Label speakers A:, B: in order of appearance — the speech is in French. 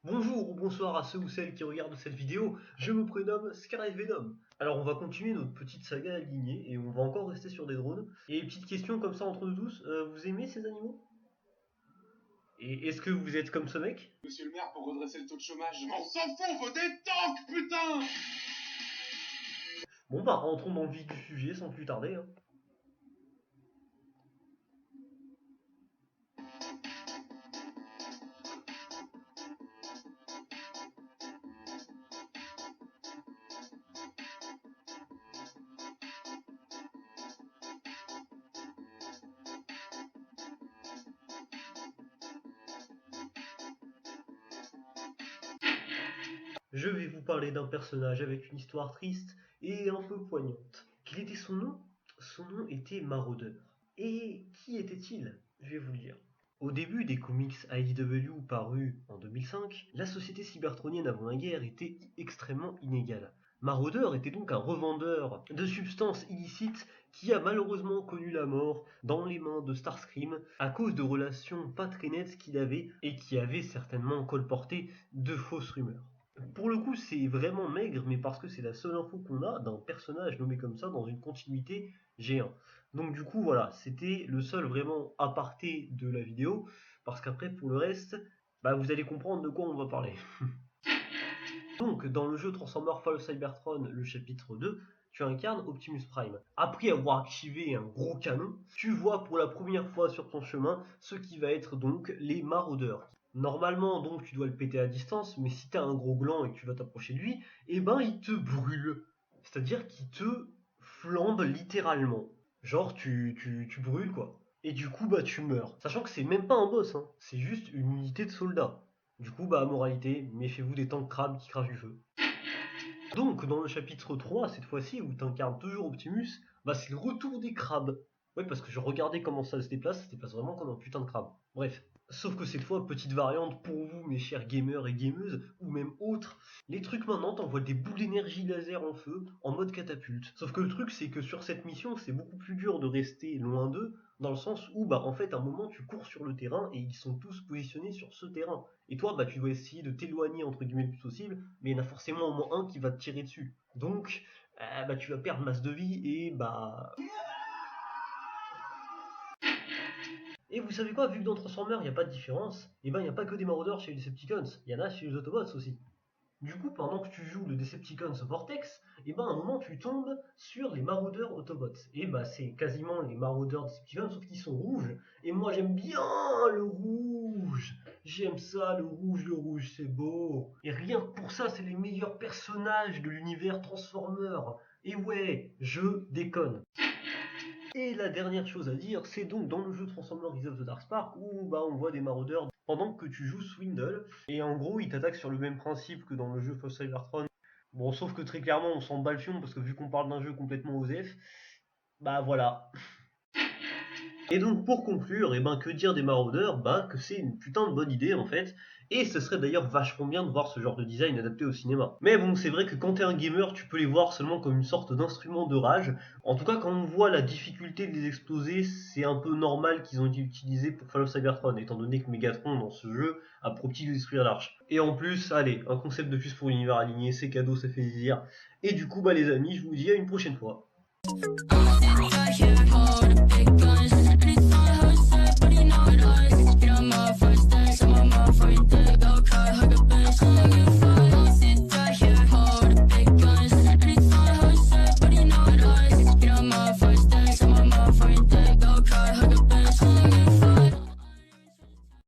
A: Bonjour ou bonsoir à ceux ou celles qui regardent cette vidéo, je me prénomme Scarlet Venom. Alors on va continuer notre petite saga alignée et on va encore rester sur des drones. Et petite question comme ça entre nous tous, vous aimez ces animaux? Et est-ce que vous êtes comme ce mec?
B: Monsieur le maire, pour redresser le taux de chômage, on s'en fout, faut des tanks, putain!
A: Bon bah rentrons dans le vif du sujet sans plus tarder, hein. Je vais vous parler d'un personnage avec une histoire triste et un peu poignante. Quel était son nom? Son nom était Maraudeur. Et qui était-il? Je vais vous le dire. Au début des comics IDW parus en 2005, la société cybertronienne avant-la-guerre était extrêmement inégale. Maraudeur était donc un revendeur de substances illicites qui a malheureusement connu la mort dans les mains de Starscream à cause de relations pas très nettes qu'il avait et qui avaient certainement colporté de fausses rumeurs. Pour le coup, c'est vraiment maigre, mais parce que c'est la seule info qu'on a d'un personnage nommé comme ça dans une continuité G1. Donc du coup, voilà, c'était le seul vraiment aparté de la vidéo, parce qu'après, pour le reste, bah, vous allez comprendre de quoi on va parler. Donc, dans le jeu Transformers Fall of Cybertron, le chapitre 2, tu incarnes Optimus Prime. Après avoir activé un gros canon, tu vois pour la première fois sur ton chemin ce qui va être donc les maraudeurs. Normalement, donc, tu dois le péter à distance, mais si t'as un gros gland et que tu vas t'approcher de lui, eh ben, il te brûle. C'est-à-dire qu'il te flambe littéralement. Genre, tu brûles, quoi. Et du coup, bah, tu meurs. Sachant que c'est même pas un boss, hein. C'est juste une unité de soldats. Du coup, bah, moralité, méfiez-vous des tanks crabes qui crachent du feu. Donc, dans le chapitre 3, cette fois-ci, où tu incarnes toujours Optimus, bah, c'est le retour des crabes. Ouais, parce que je regardais comment ça se déplace vraiment comme un putain de crabe. Bref. Sauf que cette fois, petite variante pour vous, mes chers gamers et gameuses, ou même autres, les trucs maintenant t'envoient des boules d'énergie laser en feu, en mode catapulte. Sauf que le truc, c'est que sur cette mission, c'est beaucoup plus dur de rester loin d'eux, dans le sens où, bah, en fait, à un moment, tu cours sur le terrain et ils sont tous positionnés sur ce terrain. Et toi, bah, tu dois essayer de t'éloigner entre guillemets le plus possible, mais il y en a forcément au moins un qui va te tirer dessus. Donc, bah, tu vas perdre masse de vie et bah. Et vous savez quoi, vu que dans Transformers il n'y a pas de différence, et ben il n'y a pas que des maraudeurs chez les Decepticons, il y en a chez les Autobots aussi. Du coup, pendant que tu joues le Decepticons Vortex, et ben à un moment tu tombes sur les maraudeurs Autobots. Et bah c'est quasiment les maraudeurs Decepticons, sauf qu'ils sont rouges. Et moi j'aime bien le rouge. J'aime ça, le rouge, c'est beau. Et rien que pour ça, c'est les meilleurs personnages de l'univers Transformers. Et ouais, je déconne. Et la dernière chose à dire, c'est donc dans le jeu Transformers Rise of the Dark Spark où bah, on voit des maraudeurs pendant que tu joues Swindle. Et en gros, ils t'attaquent sur le même principe que dans le jeu False Cybertron. Bon, sauf que très clairement, on s'en bat le fion parce que vu qu'on parle d'un jeu complètement OSF, bah voilà. Et donc pour conclure, et ben que dire des maraudeurs? Bah que c'est une putain de bonne idée en fait. Et ce serait d'ailleurs vachement bien de voir ce genre de design adapté au cinéma. Mais bon, c'est vrai que quand t'es un gamer, tu peux les voir seulement comme une sorte d'instrument de rage. En tout cas, quand on voit la difficulté de les exploser, c'est un peu normal qu'ils ont été utilisés pour Fall of Cybertron, étant donné que Megatron dans ce jeu a pour petit de détruire l'arche. Et en plus, allez, un concept de plus pour l'univers aligné, c'est cadeau, ça fait plaisir. Et du coup, bah les amis, je vous dis à une prochaine fois.